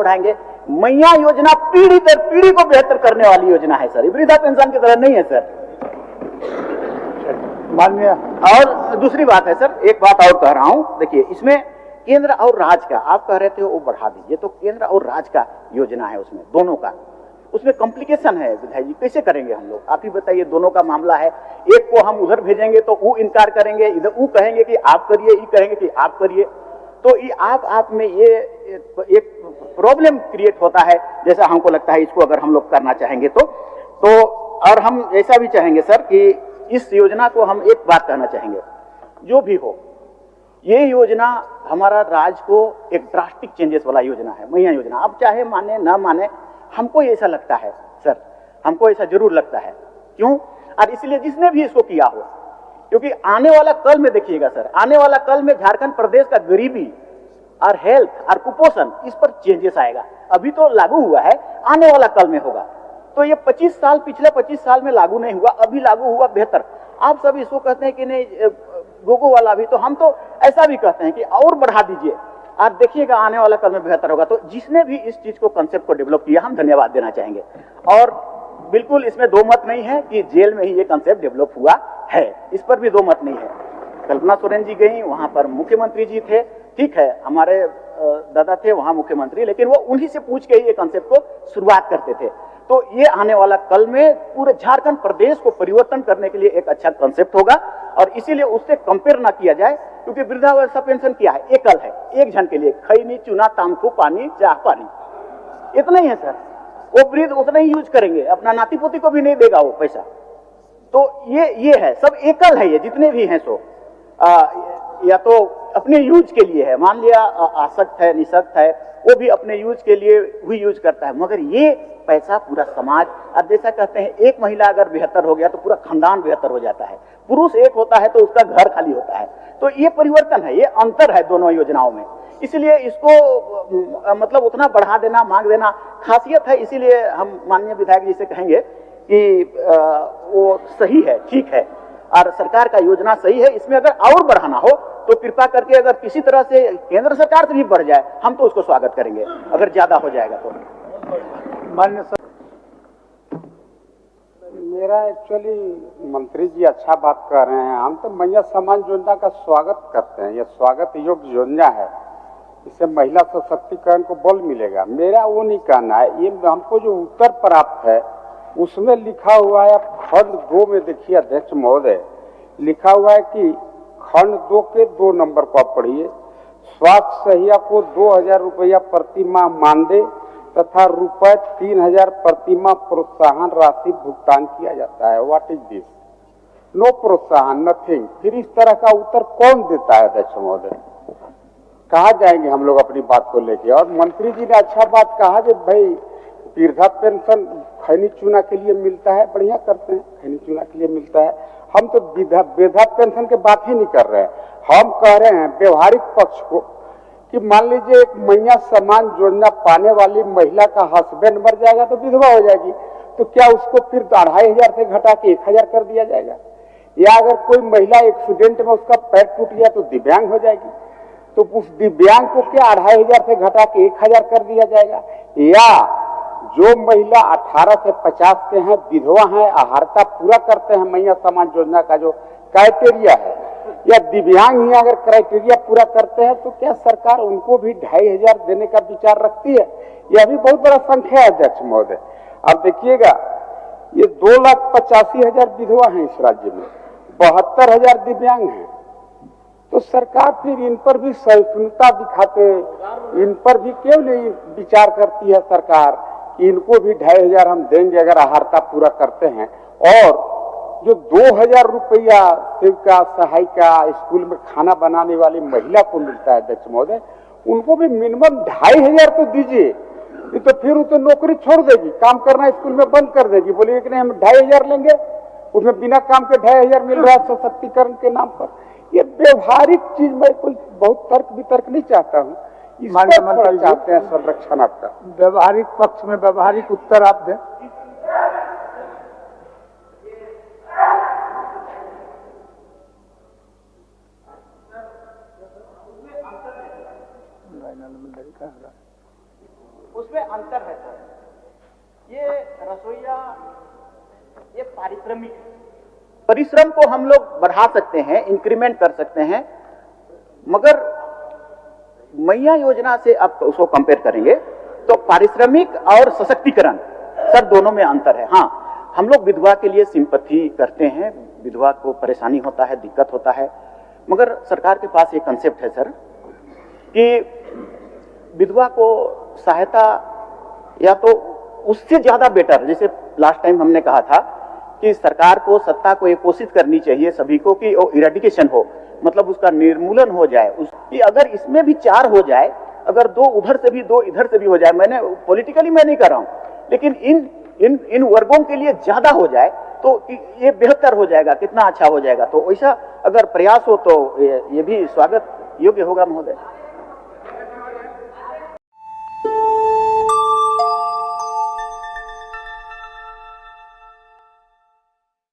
बढ़ाएंगे। मैया योजना पीढ़ी दर पीढ़ी को बेहतर करने वाली योजना है सर, वृद्धा पेंशन की तरह नहीं है सर। माननीय। और दूसरी बात है सर, एक बात और कह रहा हूं, देखिए इसमें केंद्र और राज्य का आप कह रहे थे वो बढ़ा दीजिए, तो केंद्र और राज्य का योजना है उसमें, दोनों का, उसमें कॉम्प्लिकेशन है विधायक जी, कैसे करेंगे हम लोग, आप ही बताइए। दोनों का मामला है, एक को हम उधर भेजेंगे तो वो इनकार करेंगे, इधर वो कहेंगे कि आप करिए, ये कहेंगे कि आप करिए, तो ये आप में ये एक प्रॉब्लम क्रिएट होता है, जैसा हमको लगता है। इसको अगर हम लोग करना चाहेंगे तो और हम ऐसा भी चाहेंगे सर कि इस योजना को हम एक बात कहना चाहेंगे, जो भी हो ये योजना हमारा राज्य को एक ड्रास्टिक चेंजेस वाला योजना है, मैया योजना। अब चाहे माने ना माने, हमको ऐसा लगता है सर, हमको ऐसा जरूर लगता है। क्यों? और इसलिए जिसने भी इसको किया हो, क्योंकि आने वाला कल में देखिएगा सर, आने वाला कल में झारखंड प्रदेश का गरीबी और हेल्थ और कुपोषण, इस पर चेंजेस आएगा। अभी तो लागू हुआ है, आने वाला कल में होगा। तो ये 25 साल, पिछले 25 साल में लागू नहीं हुआ, अभी लागू हुआ, बेहतर। आप सब इसको कहते हैं कि नहीं गोगो वाला भी, तो हम तो ऐसा भी कहते हैं कि और बढ़ा दीजिए, आप देखिएगा आने वाला कल में बेहतर होगा। तो जिसने भी इस चीज को, कंसेप्ट को डेवलप किया, हम धन्यवाद देना चाहेंगे। और बिल्कुल इसमें दो मत नहीं है कि जेल में ही ये कंसेप्ट डेवलप हुआ है, इस पर भी दो मत नहीं है। कल्पना सोरेन जी गई, वहां पर मुख्यमंत्री जी थे, ठीक है, हमारे दादा थे वहां मुख्यमंत्री, लेकिन वो उन्हीं से पूछ के ही ये कंसेप्ट को शुरुआत करते थे। तो ये आने वाला कल में पूरे झारखंड प्रदेश को परिवर्तन करने के लिए एक अच्छा कंसेप्ट होगा, और इसीलिए उससे कंपेयर ना किया जाए, क्योंकि वृद्धावस्था पेंशन क्या है, एकल है, एक जन के लिए, खैनी चूना तामखू पानी चाह पानी, इतना ही है सर। वो वृद्ध उतना ही यूज करेंगे, अपना नाती पोती को भी नहीं देगा वो पैसा। तो ये है, सब एकल है, ये जितने भी हैं सो या तो अपने यूज के लिए है, मान लिया आसक्त है, निसक्त है, वो भी अपने यूज के लिए ही यूज करता है, मगर ये पैसा पूरा समाज, अब जैसा कहते हैं एक महिला अगर बेहतर हो गया तो पूरा खानदान बेहतर हो जाता है, पुरुष एक होता है तो उसका घर खाली होता है। तो ये परिवर्तन है, ये अंतर है दोनों योजनाओं में, इसलिए इसको मतलब उतना बढ़ा देना, मांग देना खासियत है। इसीलिए हम माननीय विधायक जी से कहेंगे कि वो सही है, ठीक है, और सरकार का योजना सही है, इसमें अगर और बढ़ाना हो तो कृपा करके अगर किसी तरह से केंद्र सरकार से भी बढ़ जाए, हम तो उसको स्वागत करेंगे, अगर ज्यादा हो जाएगा तो। मान्य सर, मेरा एक्चुअली मंत्री जी अच्छा बात कर रहे हैं, हम तो मैया सम्मान योजना का स्वागत करते हैं, यह स्वागत योग्य योजना है, इससे महिला सशक्तिकरण को बल मिलेगा। मेरा वो नहीं कहना है, ये हमको जो उत्तर प्राप्त है उसमें लिखा हुआ है, खंड 2 में देखिए अध्यक्ष महोदय, लिखा हुआ है कि खंड 2 के 2 नंबर को आप पढ़िए, स्वास्थ्य सहिया को 2000 रुपया प्रति माह मानदेय तथा रुपये 3000 प्रति माह प्रोत्साहन राशि भुगतान किया जाता है। What is this? नो प्रोत्साहन, नथिंग। फिर इस तरह का उत्तर कौन देता है अध्यक्ष महोदय? कहाँ जाएंगे हम लोग अपनी बात को लेके? और मंत्री जी ने अच्छा बात कहा कि भाई वृद्धा पेंशन खैनी चूना के लिए मिलता है, बढ़िया करते हैं, खैनी चूना के लिए मिलता है। हम तो वृद्धा पेंशन की बात ही नहीं कर रहे हैं, हम कह रहे हैं व्यवहारिक पक्ष को कि मान लीजिए एक मैया सम्मान योजना पाने वाली महिला का हस्बैंड मर जाएगा तो विधवा हो जाएगी, तो क्या उसको फिर 2500 से घटा के 1000 कर दिया जाएगा? या अगर कोई महिला एक्सीडेंट में उसका पैर टूट गया तो दिव्यांग हो जाएगी, तो उस दिव्यांग को क्या 2500 से घटा के 1000 कर दिया जाएगा? या जो महिला 18 से 50 के हैं, विधवा हैं, आहारता पूरा करते हैं मैया सम्मान योजना का जो क्राइटेरिया है, या दिव्यांग ही अगर क्राइटेरिया पूरा करते हैं, तो क्या सरकार उनको भी 2500 देने का विचार रखती है? यह भी बहुत बड़ा संख्या है अध्यक्ष महोदय। अब देखिएगा, ये 2,85,000 विधवा हैं इस राज्य में, 72,000 दिव्यांग हैं, तो सरकार फिर इन पर भी सहिष्णुता दिखाते, इन पर भी क्यों नहीं विचार करती है सरकार कि इनको भी 2500 हम देंगे अगर आहारता पूरा करते हैं? और जो 2000 रुपया सेविका सहायिका स्कूल में खाना बनाने वाली महिला को मिलता है अध्यक्ष महोदय, उनको भी मिनिमम 2500 तो दीजिए। ये तो फिर वो तो नौकरी छोड़ देगी, काम करना स्कूल में बंद कर देगी, बोलिए कि नहीं हम 2500 लेंगे, उसमें बिना काम के 2500 मिल रहा है सशक्तिकरण के नाम पर। ये व्यवहारिक चीज में कोई बहुत तर्क वितर्क नहीं चाहता हूँ, इसमें चाहते हैं संरक्षण आपका। व्यवहारिक पक्ष में व्यवहारिक उत्तर आप दें। उसमें अंतर है सर। ये रसोईया ये पारिश्रमिक है। परिश्रम को हम लोग बढ़ा सकते हैं, इंक्रीमेंट कर सकते हैं, मगर मैया योजना से आप उसको कंपेयर करेंगे तो पारिश्रमिक और सशक्तिकरण सर दोनों में अंतर है। हाँ, हम लोग विधवा के लिए सिंपैथी करते हैं, विधवा को परेशानी होता है, दिक्कत होता है, मगर सरकार के पास एक कंसेप्ट है सर कि विधवा को सहायता या तो उससे ज्यादा बेटर, जैसे लास्ट टाइम हमने कहा था कि सरकार को, सत्ता को ये कोशिश करनी चाहिए सभी को कि वो इरेडिकेशन हो, मतलब उसका निर्मूलन हो जाए। कि अगर इसमें भी 4 हो जाए, अगर 2 उधर से भी 2 इधर से भी हो जाए, मैंने पॉलिटिकली मैं नहीं कर रहा हूं, लेकिन इन वर्गों के लिए ज्यादा हो जाए तो ये बेहतर हो जाएगा, कितना अच्छा हो जाएगा। तो ऐसा अगर प्रयास हो तो ये भी स्वागत योग्य होगा महोदय।